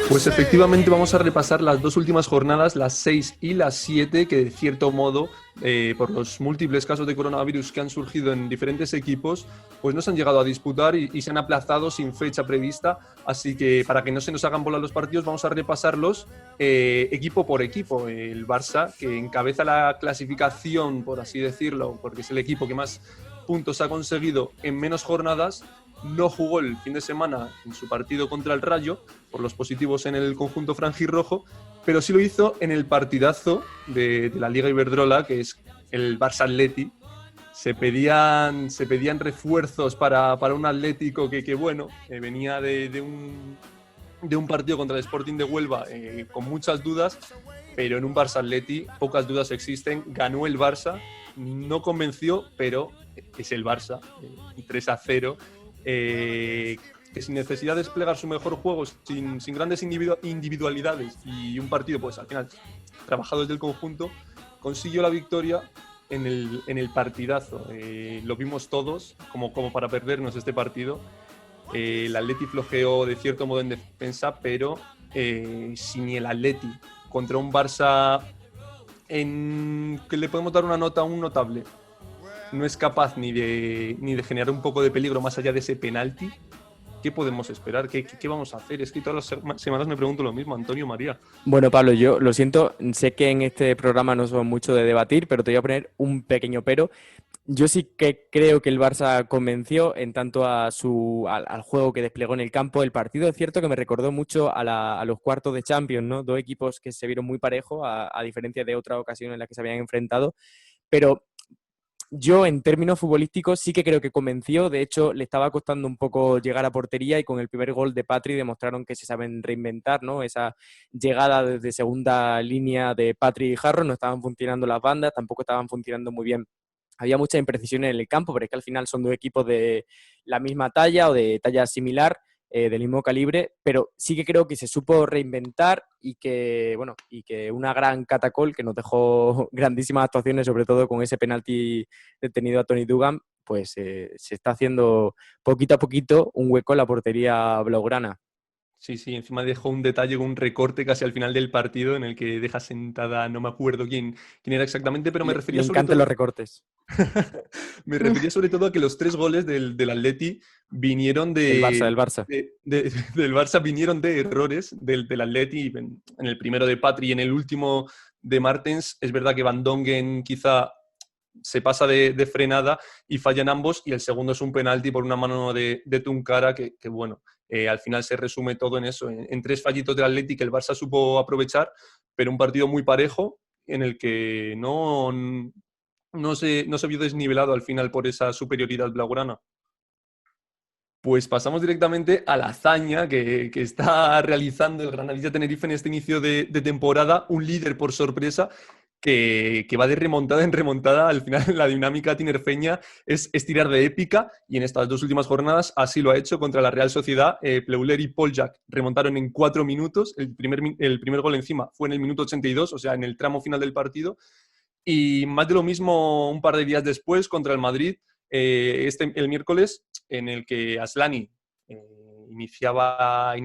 Pues efectivamente vamos a repasar las dos últimas jornadas, las 6 y las 7, que de cierto modo, por los múltiples casos de coronavirus que han surgido en diferentes equipos, pues no se han llegado a disputar y se han aplazado sin fecha prevista. Así que para que no se nos hagan bola los partidos, vamos a repasarlos equipo por equipo. El Barça, que encabeza la clasificación, por así decirlo, porque es el equipo que más puntos ha conseguido en menos jornadas, no jugó el fin de semana en su partido contra el Rayo por los positivos en el conjunto franjirrojo, pero sí lo hizo en el partidazo de la Liga Iberdrola, que es el Barça Atleti. Se pedían refuerzos para un Atlético que bueno, venía de un partido contra el Sporting de Huelva con muchas dudas, pero en un Barça Atleti pocas dudas existen. Ganó el Barça, no convenció, pero es el Barça, 3-0. Que sin necesidad de desplegar su mejor juego, sin grandes individualidades y un partido, pues al final, trabajado desde el conjunto, consiguió la victoria en el partidazo. Lo vimos todos, como para perdernos este partido. El Atleti flojeó de cierto modo en defensa, pero sin el Atleti contra un Barça que le podemos dar una nota un notable, no es capaz ni de generar un poco de peligro más allá de ese penalti. ¿Qué podemos esperar? ¿Qué vamos a hacer? Es que todas las semanas me pregunto lo mismo, Antonio María. Bueno, Pablo, yo lo siento, sé que en este programa no somos mucho de debatir, pero te voy a poner un pequeño pero. Yo sí que creo que el Barça convenció en tanto al juego que desplegó en el campo. El partido es cierto que me recordó mucho a los cuartos de Champions, ¿no? Dos equipos que se vieron muy parejos, a diferencia de otra ocasión en la que se habían enfrentado. Pero yo, en términos futbolísticos, sí que creo que convenció. De hecho, le estaba costando un poco llegar a portería y con el primer gol de Patri demostraron que se saben reinventar, ¿no? Esa llegada desde segunda línea de Patri y Jarro, no estaban funcionando las bandas, tampoco estaban funcionando muy bien. Había muchas imprecisiones en el campo, pero es que al final son dos equipos de la misma talla o de talla similar, del mismo calibre, pero sí que creo que se supo reinventar y que una gran Catacol que nos dejó grandísimas actuaciones, sobre todo con ese penalti detenido a Tony Dugan, pues se está haciendo poquito a poquito un hueco en la portería blaugrana. Sí, encima dejó un detalle, un recorte casi al final del partido en el que deja sentada, no me acuerdo quién era exactamente, pero me Le refería sobre encantan los todo recortes. me refería sobre todo a que los 3 goles del Atleti vinieron Del Barça, del Barça. del Barça, vinieron de errores del Atleti. En el primero de Patri y en el último de Martens. Es verdad que Van Dongen quizá se pasa de frenada y fallan ambos, y el segundo es un penalti por una mano de Tunkara que bueno, al final se resume todo en eso, en 3 fallitos del Atleti que el Barça supo aprovechar, pero un partido muy parejo en el que no se vio desnivelado al final por esa superioridad blaugrana. Pues pasamos directamente a la hazaña que está realizando el Granadilla Tenerife en este inicio de temporada, un líder por sorpresa que va de remontada en remontada. Al final la dinámica tinerfeña es tirar de épica, y en estas 2 últimas jornadas así lo ha hecho contra la Real Sociedad. Pleuler y Poljak remontaron en 4 minutos, el primer gol encima fue en el minuto 82, o sea, en el tramo final del partido. Y más de lo mismo un par de días después contra el Madrid, el miércoles, en el que Aslani iniciaba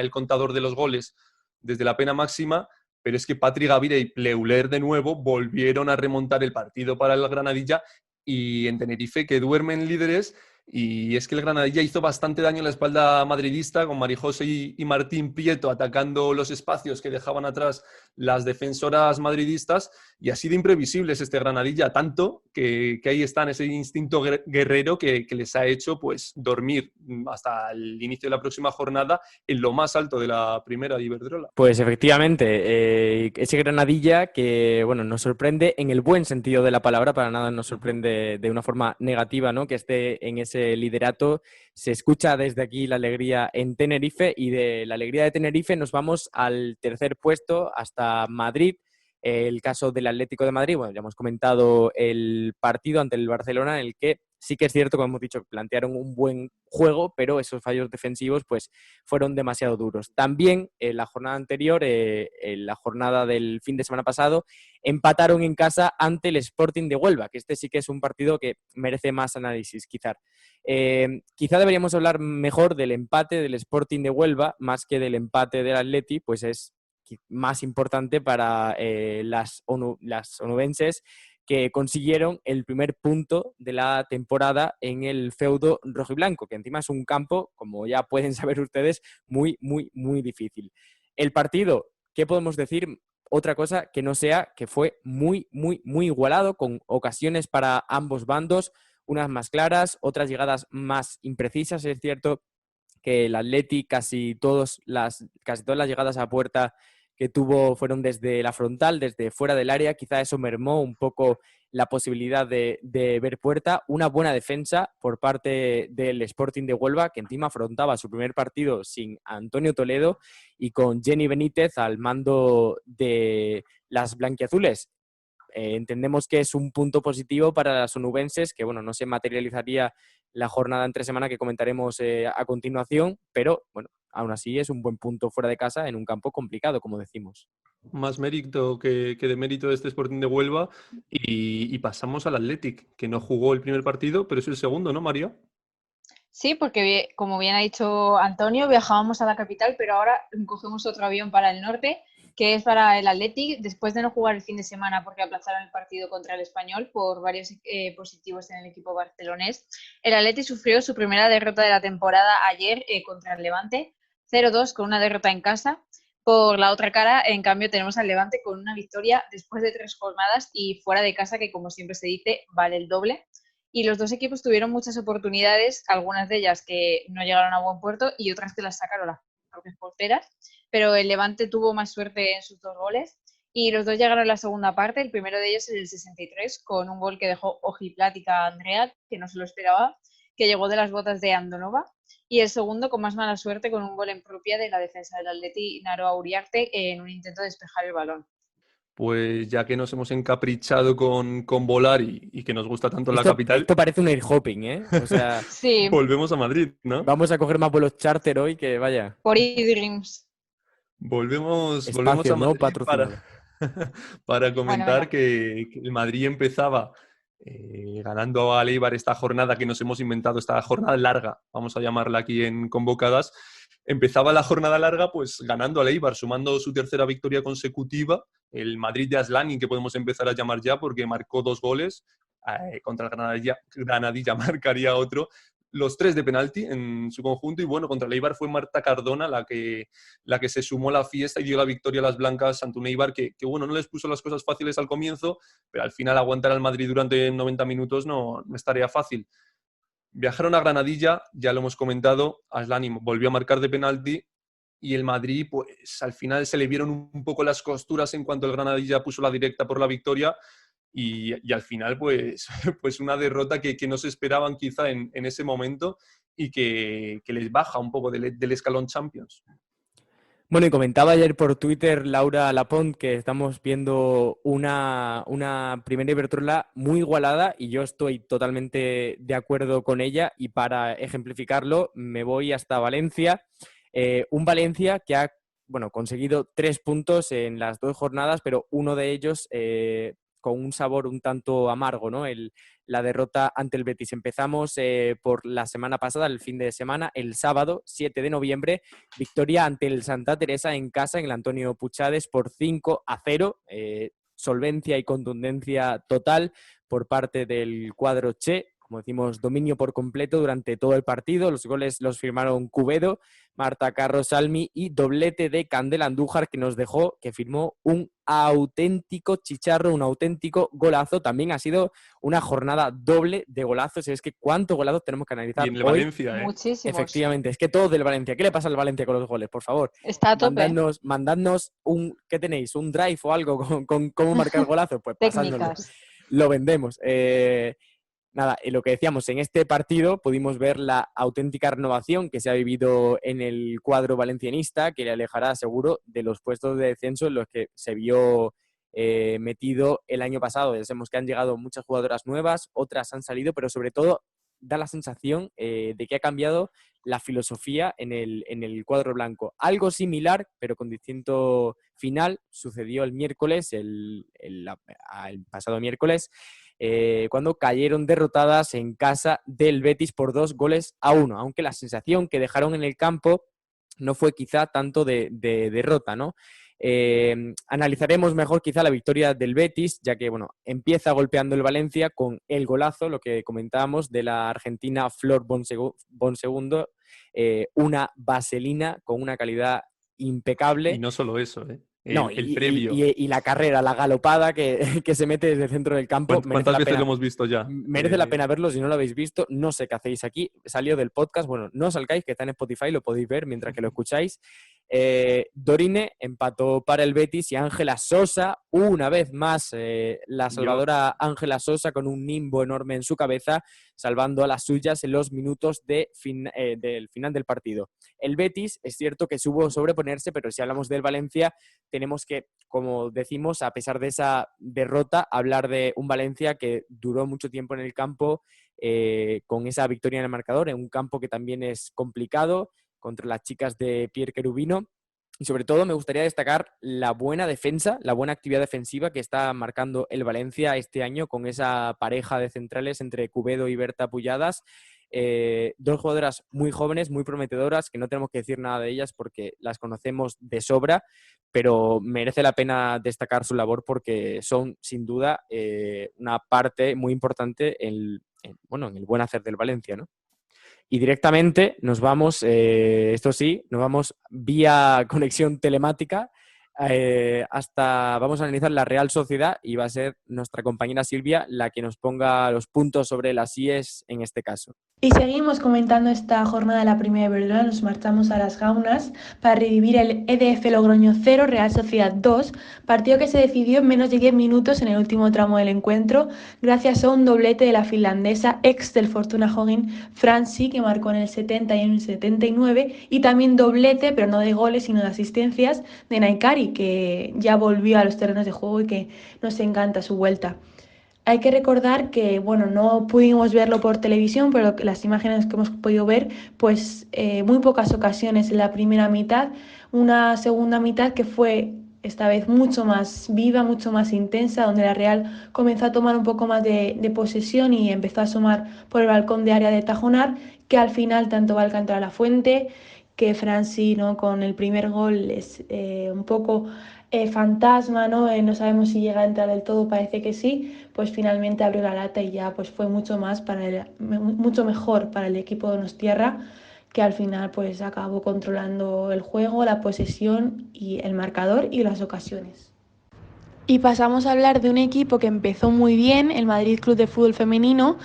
el contador de los goles desde la pena máxima, pero es que Patri Gavira y Pleuler de nuevo volvieron a remontar el partido para el Granadilla, y en Tenerife, que duermen líderes. Y es que el Granadilla hizo bastante daño en la espalda madridista, con Marijose y Martín Prieto atacando los espacios que dejaban atrás las defensoras madridistas, y así de imprevisible es este Granadilla, tanto que ahí está en ese instinto guerrero que les ha hecho pues dormir hasta el inicio de la próxima jornada en lo más alto de la primera de Iberdrola. Pues efectivamente, ese Granadilla que, bueno, nos sorprende en el buen sentido de la palabra, para nada nos sorprende de una forma negativa, ¿no? Que esté en ese liderato. Se escucha desde aquí la alegría en Tenerife, y de la alegría de Tenerife nos vamos al tercer puesto hasta Madrid. El caso del Atlético de Madrid, bueno, ya hemos comentado el partido ante el Barcelona en el que sí que es cierto, como hemos dicho, que plantearon un buen juego, pero esos fallos defensivos pues fueron demasiado duros. También en la jornada anterior, en la jornada del fin de semana pasado, empataron en casa ante el Sporting de Huelva, que este sí que es un partido que merece más análisis, quizá. Quizá deberíamos hablar mejor del empate del Sporting de Huelva, más que del empate del Atleti, pues es más importante para las onubenses, que consiguieron el primer punto de la temporada en el feudo rojiblanco, que encima es un campo, como ya pueden saber ustedes, muy, muy, muy difícil. El partido, ¿qué podemos decir? Otra cosa que no sea que fue muy, muy, muy igualado, con ocasiones para ambos bandos, unas más claras, otras llegadas más imprecisas. Es cierto que el Atleti casi todas las llegadas a puerta que tuvo fueron desde la frontal, desde fuera del área. Quizá eso mermó un poco la posibilidad de ver puerta. Una buena defensa por parte del Sporting de Huelva, que encima afrontaba su primer partido sin Antonio Toledo y con Jenny Benítez al mando de las blanquiazules. Entendemos que es un punto positivo para las onubenses, que bueno, no se materializaría la jornada entre semana que comentaremos a continuación, pero bueno, aún así es un buen punto fuera de casa en un campo complicado, como decimos. Más mérito que de mérito de este Sporting de Huelva. Y pasamos al Athletic, que no jugó el primer partido, pero es el segundo, ¿no, María? Sí, porque como bien ha dicho Antonio, viajábamos a la capital, pero ahora cogemos otro avión para el norte, que es para el Athletic, después de no jugar el fin de semana porque aplazaron el partido contra el Español por varios positivos en el equipo barcelonés. El Athletic sufrió su primera derrota de la temporada ayer contra el Levante, 0-2 con una derrota en casa. Por la otra cara, en cambio, tenemos al Levante con una victoria después de 3 jornadas y fuera de casa, que como siempre se dice, vale el doble. Y los dos equipos tuvieron muchas oportunidades, algunas de ellas que no llegaron a buen puerto y otras que las sacaron las propias porteras, pero el Levante tuvo más suerte en sus 2 goles y los dos llegaron a la segunda parte, el primero de ellos en el 63 con un gol que dejó ojiplática a Andrea, que no se lo esperaba, que llegó de las botas de Andonova, y el segundo con más mala suerte con un gol en propia de la defensa del Atleti, Naroa Uriarte, en un intento de despejar el balón. Pues ya que nos hemos encaprichado con volar y que nos gusta tanto la capital, Esto parece un air hopping, ¿eh? O sea, Sí, volvemos a Madrid, ¿no? vamos a coger más vuelos charter hoy que vaya. por eDreams. Volvemos Espacio a no Madrid patrocinado. para Bueno, comentar venga. que el Madrid empezaba ganando a Eibar esta jornada que nos hemos inventado, esta jornada larga, vamos a llamarla aquí en Convocadas. Empezaba la jornada larga pues ganando a Eibar, sumando su tercera victoria consecutiva. El Madrid de Aslani, que podemos empezar a llamar ya porque marcó 2 goles. Contra el Granadilla marcaría otro. Los 3 de penalti en su conjunto. Y bueno, contra el Eibar fue Marta Cardona la que se sumó a la fiesta y dio la victoria a las blancas ante un Eibar que bueno, no les puso las cosas fáciles al comienzo, pero al final aguantar al Madrid durante 90 minutos no es tarea fácil. Viajaron a Granadilla, ya lo hemos comentado, Aslani volvió a marcar de penalti y el Madrid, pues al final se le vieron un poco las costuras en cuanto el Granadilla puso la directa por la victoria y al final, pues, pues una derrota que no se esperaban quizá en ese momento y que les baja un poco del escalón Champions. Bueno, y comentaba ayer por Twitter Laura Lapont que estamos viendo una primera Iberdrola muy igualada y yo estoy totalmente de acuerdo con ella, y para ejemplificarlo me voy hasta Valencia. Un Valencia que ha conseguido 3 puntos en las 2 jornadas, pero uno de ellos con un sabor un tanto amargo, ¿no? La derrota ante el Betis. Empezamos por la semana pasada, el fin de semana, el sábado 7 de noviembre, victoria ante el Santa Teresa en casa, en el Antonio Puchades, por 5-0. Solvencia y contundencia total por parte del cuadro Che. Como decimos, dominio por completo durante todo el partido. Los goles los firmaron Cubedo, Marta Carros Salmi y doblete de Candela Andújar, que firmó un auténtico chicharro, un auténtico golazo. También ha sido una jornada doble de golazos. Es que cuántos golazos tenemos que analizar Y en el hoy. Valencia, ¿eh? Muchísimos. Efectivamente, es que todo del Valencia. ¿Qué le pasa al Valencia con los goles? Por favor, Está a tope. mandadnos ¿qué tenéis? ¿Un drive o algo con cómo marcar golazos? Pues pasádnoslo. Técnicas. Lo vendemos. Nada, lo que decíamos, en este partido pudimos ver la auténtica renovación que se ha vivido en el cuadro valencianista, que le alejará seguro de los puestos de descenso en los que se vio metido el año pasado. Ya sabemos que han llegado muchas jugadoras nuevas, otras han salido, pero sobre todo da la sensación de que ha cambiado la filosofía en el cuadro blanco. Algo similar, pero con distinto final, sucedió el miércoles, el pasado miércoles, cuando cayeron derrotadas en casa del Betis por 2-1, aunque la sensación que dejaron en el campo no fue quizá tanto de derrota, ¿no? Analizaremos mejor quizá la victoria del Betis, ya que bueno, empieza golpeando el Valencia con el golazo, lo que comentábamos, de la argentina Flor Bonsegundo, una vaselina con una calidad impecable. Y no solo eso, ¿eh? No, El previo. y la carrera, la galopada que se mete desde el centro del campo. ¿Cuántas veces lo hemos visto ya? Merece la pena verlo si no lo habéis visto. No sé qué hacéis aquí. Salió del podcast. Bueno, no os salgáis, que está en Spotify, lo podéis ver mientras que lo escucháis. Dorine empató para el Betis y Ángela Sosa, una vez más, la salvadora Ángela Sosa con un nimbo enorme en su cabeza, salvando a las suyas en los minutos del final del partido. El Betis es cierto que supo sobreponerse, pero si hablamos del Valencia, tenemos que, como decimos, a pesar de esa derrota, hablar de un Valencia que duró mucho tiempo en el campo con esa victoria en el marcador, en un campo que también es complicado, contra las chicas de Pierre Cherubino. Y sobre todo me gustaría destacar la buena defensa, la buena actividad defensiva que está marcando el Valencia este año con esa pareja de centrales entre Cubedo y Berta Pulladas. Dos jugadoras muy jóvenes, muy prometedoras, que no tenemos que decir nada de ellas porque las conocemos de sobra, pero merece la pena destacar su labor porque son sin duda una parte muy importante en el buen hacer del Valencia, ¿no? Y directamente nos vamos, esto sí, nos vamos vía conexión telemática vamos a analizar la Real Sociedad y va a ser nuestra compañera Silvia la que nos ponga los puntos sobre las IES en este caso. Y seguimos comentando esta jornada de la Primera Iberdrola, nos marchamos a las Gaunas para revivir el EDF Logroño 0, Real Sociedad 2, partido que se decidió en menos de 10 minutos en el último tramo del encuentro, gracias a un doblete de la finlandesa ex del Fortuna Hoggin, Franci, que marcó en el 70 y en el 79, y también doblete, pero no de goles, sino de asistencias, de Naikari, que ya volvió a los terrenos de juego y que nos encanta su vuelta. Hay que recordar que, bueno, no pudimos verlo por televisión, pero las imágenes que hemos podido ver, pues muy pocas ocasiones en la primera mitad, una segunda mitad que fue esta vez mucho más viva, mucho más intensa, donde la Real comenzó a tomar un poco más de posesión y empezó a asomar por el balcón de área de Tajonar, que al final tanto va a Alcántara La Fuente, que Franci, ¿no?, con el primer gol es un poco fantasma, ¿no? No sabemos si llega a entrar del todo, parece que sí, pues finalmente abrió la lata y ya pues fue mucho mejor para el equipo de Donostierra, que al final pues acabó controlando el juego, la posesión y el marcador y las ocasiones. Y pasamos a hablar de un equipo que empezó muy bien, el Madrid Club de Fútbol Femenino,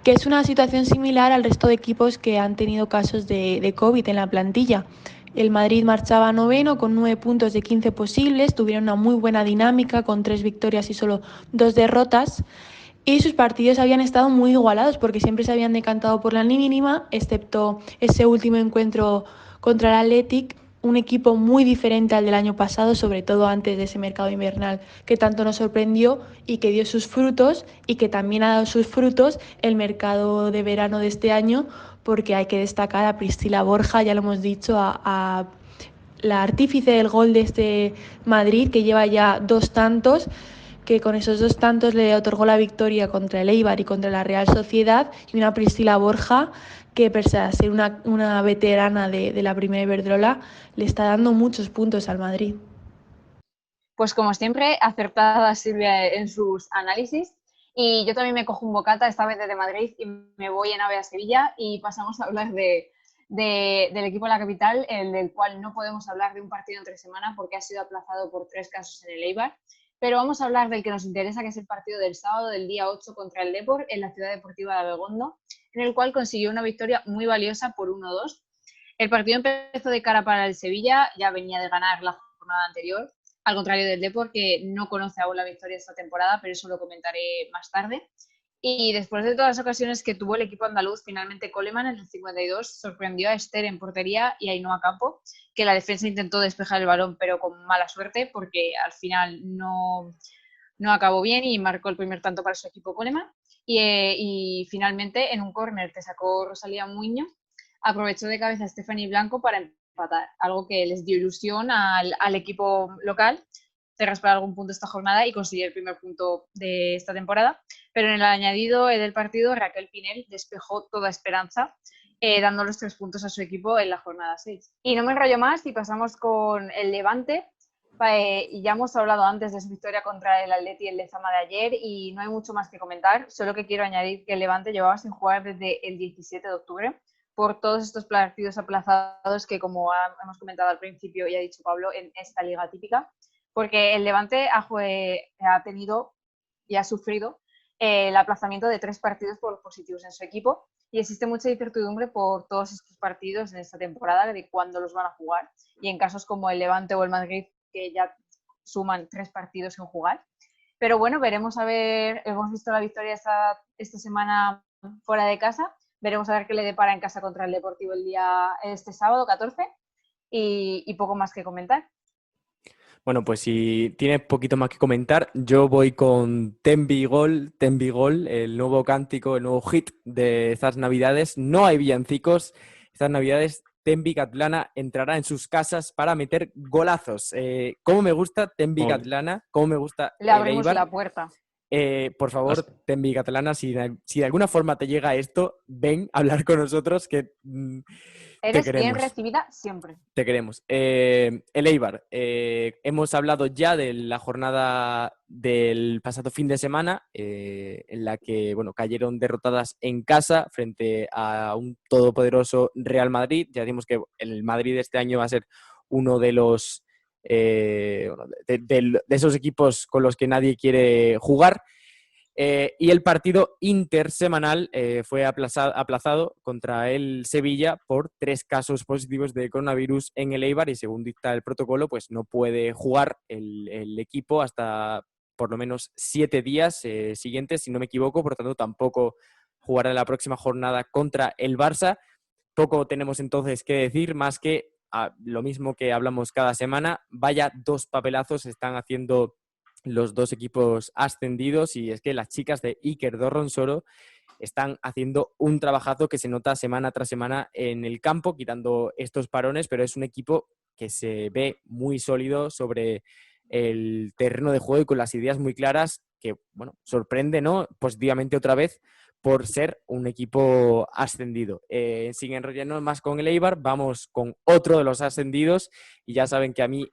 que es una situación similar al resto de equipos que han tenido casos de COVID en la plantilla. El Madrid marchaba noveno con 9 puntos de 15 posibles, tuvieron una muy buena dinámica con 3 victorias y solo 2 derrotas. Y sus partidos habían estado muy igualados porque siempre se habían decantado por la mínima, excepto ese último encuentro contra el Athletic, un equipo muy diferente al del año pasado, sobre todo antes de ese mercado invernal que tanto nos sorprendió y que dio sus frutos, y que también ha dado sus frutos el mercado de verano de este año, porque hay que destacar a Priscila Borja, ya lo hemos dicho, a la artífice del gol de este Madrid, que lleva ya 2 tantos, que con esos 2 tantos le otorgó la victoria contra el Eibar y contra la Real Sociedad, y una Priscila Borja que, pese a ser una veterana de la Primera Iberdrola, le está dando muchos puntos al Madrid. Pues como siempre, acertada Silvia en sus análisis. Y yo también me cojo un bocata, esta vez desde Madrid, y me voy en AVE a Sevilla y pasamos a hablar del equipo de la capital, el del cual no podemos hablar de un partido entre semana porque ha sido aplazado por 3 casos en el Eibar. Pero vamos a hablar del que nos interesa, que es el partido del sábado, del día 8 contra el Depor, en la Ciudad Deportiva de Abegondo, en el cual consiguió una victoria muy valiosa por 1-2. El partido empezó de cara para el Sevilla, ya venía de ganar la jornada anterior, al contrario del Depor, que no conoce aún la victoria esta temporada, pero eso lo comentaré más tarde. Y después de todas las ocasiones que tuvo el equipo andaluz, finalmente Coleman en el 52 sorprendió a Esther en portería y a Ainhoa Campo, que la defensa intentó despejar el balón, pero con mala suerte, porque al final no acabó bien y marcó el primer tanto para su equipo Coleman. y finalmente en un córner que sacó Rosalía Muiño, aprovechó de cabeza a Stephanie Blanco para empatar, algo que les dio ilusión al equipo local de raspar algún punto esta jornada y conseguir el primer punto de esta temporada. Pero en el añadido del partido, Raquel Pinel despejó toda esperanza, dando los 3 puntos a su equipo en la jornada 6. Y no me enrollo más y pasamos con el Levante. Y ya hemos hablado antes de su victoria contra el Atleti y el Lezama de ayer y no hay mucho más que comentar, solo que quiero añadir que el Levante llevaba sin jugar desde el 17 de octubre por todos estos partidos aplazados que, como hemos comentado al principio y ha dicho Pablo, en esta liga típica, porque el Levante ha tenido y ha sufrido el aplazamiento de 3 partidos por los positivos en su equipo y existe mucha incertidumbre por todos estos partidos en esta temporada de cuándo los van a jugar, y en casos como el Levante o el Madrid, que ya suman 3 partidos sin jugar. Pero bueno, veremos a ver, hemos visto la victoria esta semana fuera de casa, veremos a ver qué le depara en casa contra el Deportivo este sábado 14 y poco más que comentar. Bueno, pues si tienes poquito más que comentar, yo voy con Tembi Gol, el nuevo cántico, el nuevo hit de estas Navidades. No hay villancicos, estas Navidades Tembi Catlana entrará en sus casas para meter golazos. ¿Cómo me gusta Tembi Catlana? ¿Cómo me gusta Le abrimos la puerta. Por favor, Tembi Catalana, si de alguna forma te llega esto, ven a hablar con nosotros que eres bien recibida siempre. Te queremos. El Eibar, hemos hablado ya de la jornada del pasado fin de semana, en la que cayeron derrotadas en casa frente a un todopoderoso Real Madrid. Ya decimos que el Madrid este año va a ser uno de los de esos equipos con los que nadie quiere jugar. Y el partido intersemanal fue aplazado contra el Sevilla por 3 casos positivos de coronavirus en el Eibar, y según dicta el protocolo, pues no puede jugar el equipo hasta por lo menos 7 días siguientes, si no me equivoco. Por lo tanto, tampoco jugará la próxima jornada contra el Barça. Poco tenemos entonces que decir, más que lo mismo que hablamos cada semana. Vaya 2 papelazos están haciendo los 2 equipos ascendidos, y es que las chicas de Iker Dorronsoro están haciendo un trabajazo que se nota semana tras semana en el campo, quitando estos parones, pero es un equipo que se ve muy sólido sobre el terreno de juego y con las ideas muy claras, que sorprende, ¿no?, positivamente otra vez por ser un equipo ascendido. Sin enrollarnos más con el Eibar, vamos con otro de los ascendidos, y ya saben que a mí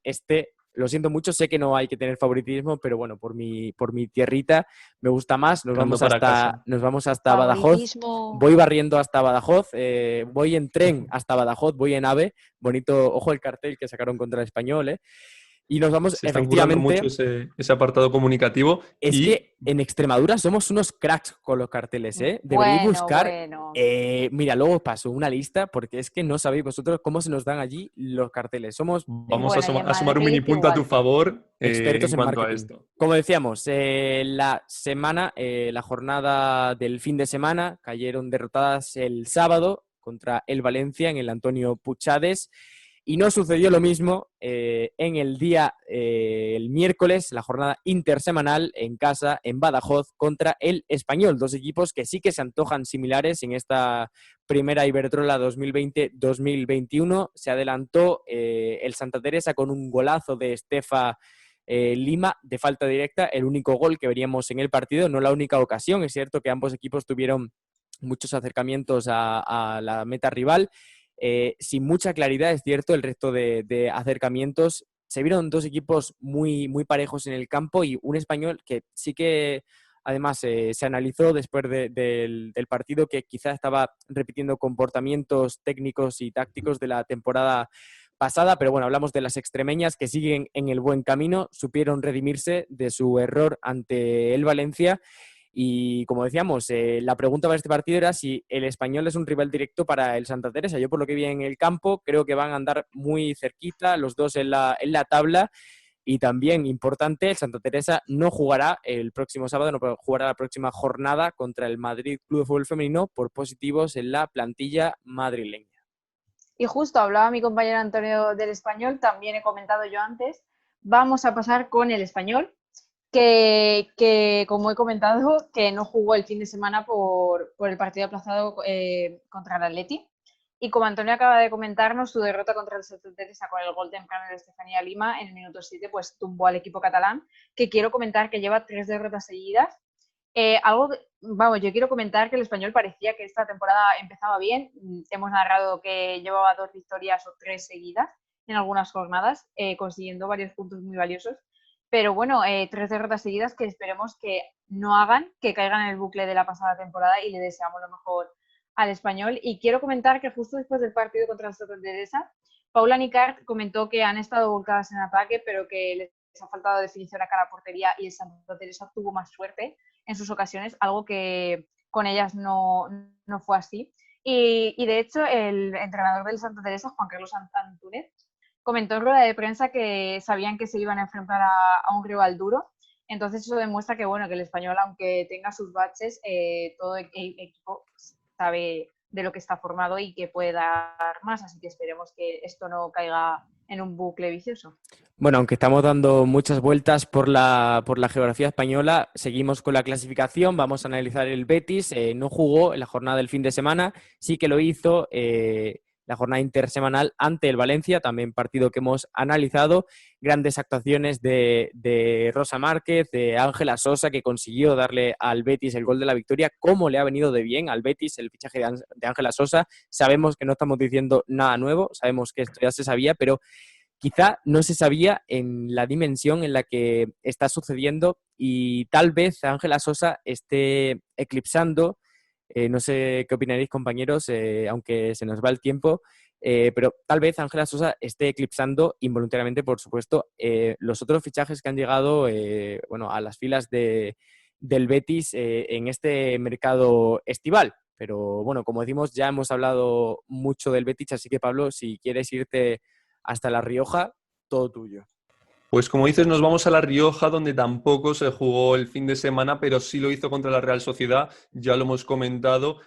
lo siento mucho, sé que no hay que tener favoritismo, pero por mi tierrita me gusta más. Nos vamos hasta Badajoz. Voy barriendo hasta Badajoz, voy en tren hasta Badajoz, voy en AVE. Bonito, ojo el cartel que sacaron contra el Español, ¿eh? Y nos vamos, se efectivamente mucho ese apartado comunicativo. Es que en Extremadura somos unos cracks con los carteles, ¿eh? Deberíais buscar. Mira, luego os paso una lista, porque es que no sabéis vosotros cómo se nos dan allí los carteles. Vamos a sumar un mini punto a tu favor, expertos en cuanto marketing. A esto. Como decíamos, la jornada del fin de semana cayeron derrotadas el sábado contra el Valencia en el Antonio Puchades. Y no sucedió lo mismo en el miércoles, la jornada intersemanal en casa, en Badajoz, contra el Español. 2 equipos que sí que se antojan similares en esta primera Iberdrola 2020-2021. Se adelantó el Santa Teresa con un golazo de Estefa Lima de falta directa, el único gol que veríamos en el partido, no la única ocasión. Es cierto que ambos equipos tuvieron muchos acercamientos a la meta rival. Sin mucha claridad, es cierto, el resto de acercamientos. Se vieron 2 equipos muy, muy parejos en el campo, y un Español que sí que además se analizó después del partido que quizás estaba repitiendo comportamientos técnicos y tácticos de la temporada pasada, pero hablamos de las extremeñas, que siguen en el buen camino, supieron redimirse de su error ante el Valencia. Y como decíamos, la pregunta para este partido era si el Español es un rival directo para el Santa Teresa. Yo, por lo que vi en el campo, creo que van a andar muy cerquita los dos en la tabla. Y también, importante, el Santa Teresa no jugará el próximo sábado, no jugará la próxima jornada contra el Madrid Club de Fútbol Femenino por positivos en la plantilla madrileña. Y justo hablaba mi compañero Antonio del Español, también he comentado yo antes. Vamos a pasar con el Español, que, como he comentado, que no jugó el fin de semana por el partido aplazado contra el Atleti. Y como Antonio acaba de comentarnos, su derrota contra el Santa Teresa con el gol temprano de Estefanía Lima en el minuto 7, pues tumbó al equipo catalán, que quiero comentar que lleva 3 derrotas seguidas. Yo quiero comentar que el Español parecía que esta temporada empezaba bien. Hemos narrado que llevaba 2 victorias o 3 seguidas en algunas jornadas, consiguiendo varios puntos muy valiosos. Pero bueno, 3 derrotas seguidas que esperemos que no hagan que caigan en el bucle de la pasada temporada, y le deseamos lo mejor al Español. Y quiero comentar que justo después del partido contra el Santa Teresa, Paula Nicart comentó que han estado volcadas en ataque, pero que les ha faltado definición a cara portería, y el Santa Teresa tuvo más suerte en sus ocasiones, algo que con ellas no fue así. Y de hecho, el entrenador del Santa Teresa, Juan Carlos Antúnez, comentó en rueda de prensa que sabían que se iban a enfrentar a un rival duro. Entonces eso demuestra que, bueno, que el Español, aunque tenga sus baches, todo el equipo sabe de lo que está formado y que puede dar más, así que esperemos que esto no caiga en un bucle vicioso. Bueno, aunque estamos dando muchas vueltas por la geografía española, seguimos con la clasificación. Vamos a analizar el Betis. No jugó en la jornada del fin de semana, sí que lo hizo la jornada intersemanal ante el Valencia, también partido que hemos analizado. Grandes actuaciones de Rosa Márquez, de Ángela Sosa, que consiguió darle al Betis el gol de la victoria. Cómo le ha venido de bien al Betis el fichaje de Ángela Sosa. Sabemos que no estamos diciendo nada nuevo, sabemos que esto ya se sabía, pero quizá no se sabía en la dimensión en la que está sucediendo, y tal vez Ángela Sosa esté eclipsando, no sé qué opinaréis, compañeros, aunque se nos va el tiempo, pero tal vez Ángela Sosa esté eclipsando involuntariamente, por supuesto, los otros fichajes que han llegado a las filas del Betis en este mercado estival. Pero bueno, como decimos, ya hemos hablado mucho del Betis, así que Pablo, si quieres irte hasta La Rioja, todo tuyo. Pues como dices, nos vamos a La Rioja, donde tampoco se jugó el fin de semana, pero sí lo hizo contra la Real Sociedad, ya lo hemos comentado.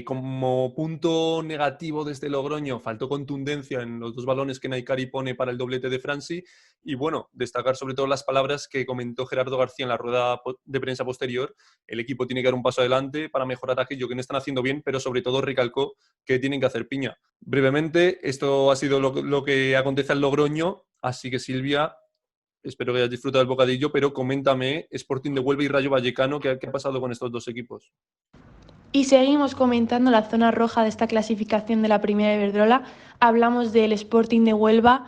Como punto negativo desde Logroño, faltó contundencia en los 2 balones que Naikari pone para el doblete de Franci. Y bueno, destacar sobre todo las palabras que comentó Gerardo García en la rueda de prensa posterior. El equipo tiene que dar un paso adelante para mejorar aquello que no están haciendo bien, pero sobre todo recalcó que tienen que hacer piña. Brevemente, esto ha sido lo que acontece al Logroño, así que Silvia, espero que hayas disfrutado del bocadillo, pero coméntame Sporting de Huelva y Rayo Vallecano, ¿qué ha pasado con estos 2 equipos? Y seguimos comentando la zona roja de esta clasificación de la Primera Iberdrola. Hablamos del Sporting de Huelva,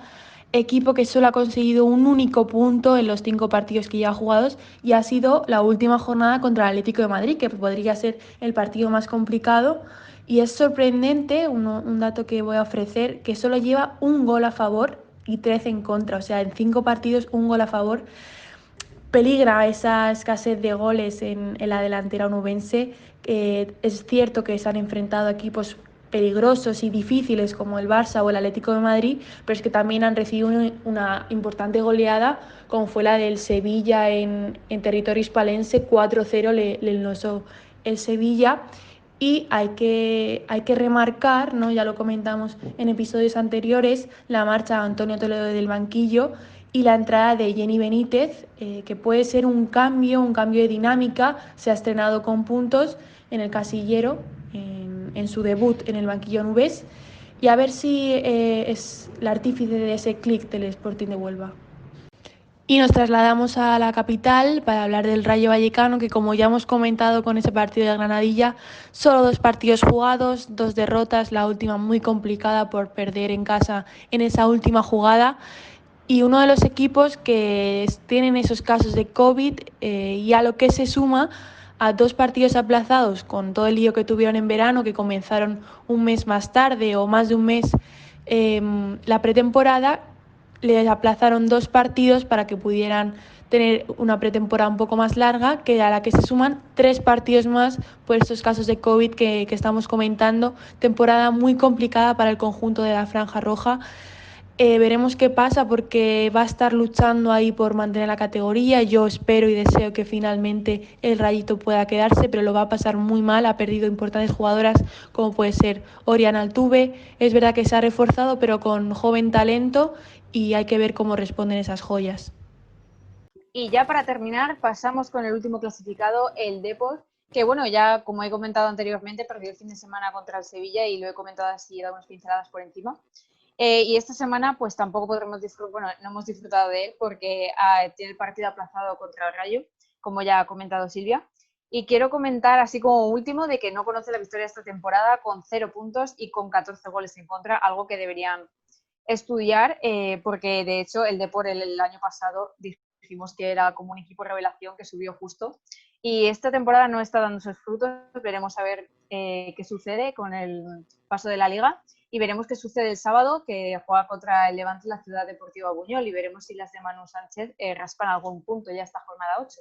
equipo que solo ha conseguido un único punto en los 5 partidos que ya ha jugado, y ha sido la última jornada contra el Atlético de Madrid, que podría ser el partido más complicado. Y es sorprendente, un dato que voy a ofrecer, que solo lleva un gol a favor y 13 en contra, o sea, en 5 partidos un gol a favor. Peligra esa escasez de goles en la delantera onubense. Es cierto que se han enfrentado a equipos peligrosos y difíciles como el Barça o el Atlético de Madrid, pero es que también han recibido una importante goleada, como fue la del Sevilla en territorio hispalense. 4-0 le enlosó el Sevilla. Y hay que remarcar, ¿no?, ya lo comentamos en episodios anteriores, la marcha de Antonio Toledo del banquillo y la entrada de Jenny Benítez, que puede ser un cambio de dinámica. Se ha estrenado con puntos en el casillero, en su debut en el banquillo nubés, y a ver si es la artífice de ese clic del Sporting de Huelva. Y nos trasladamos a la capital para hablar del Rayo Vallecano, que, como ya hemos comentado con ese partido de Granadilla, solo 2 partidos jugados, 2 derrotas, la última muy complicada por perder en casa en esa última jugada. Y uno de los equipos que tienen esos casos de COVID, y a lo que se suma a 2 partidos aplazados con todo el lío que tuvieron en verano, que comenzaron un mes más tarde o más de un mes la pretemporada. Les aplazaron 2 partidos para que pudieran tener una pretemporada un poco más larga, que a la que se suman 3 partidos más por estos casos de COVID que estamos comentando. Temporada muy complicada para el conjunto de la Franja Roja. Veremos qué pasa, porque va a estar luchando ahí por mantener la categoría. Yo espero y deseo que finalmente el Rayito pueda quedarse, pero lo va a pasar muy mal. Ha perdido importantes jugadoras como puede ser Oriana Altuve. Es verdad que se ha reforzado, pero con joven talento, y hay que ver cómo responden esas joyas. Y ya para terminar, pasamos con el último clasificado, el Depor, que bueno, ya como he comentado anteriormente, perdió el fin de semana contra el Sevilla y lo he comentado así, he dado unas pinceladas por encima. Y esta semana pues tampoco podremos disfrutar, bueno, no hemos disfrutado de él porque tiene el partido aplazado contra el Rayo, como ya ha comentado Silvia. Y quiero comentar así como último de que no conoce la victoria esta temporada con 0 puntos y con 14 goles en contra, algo que deberían estudiar porque de hecho el Depor el año pasado dijimos que era como un equipo revelación que subió justo y esta temporada no está dando sus frutos, veremos a ver qué sucede con el paso de la liga y veremos qué sucede el sábado que juega contra el Levante en la Ciudad Deportiva Buñol y veremos si las de Manu Sánchez raspan algún punto ya esta jornada 8.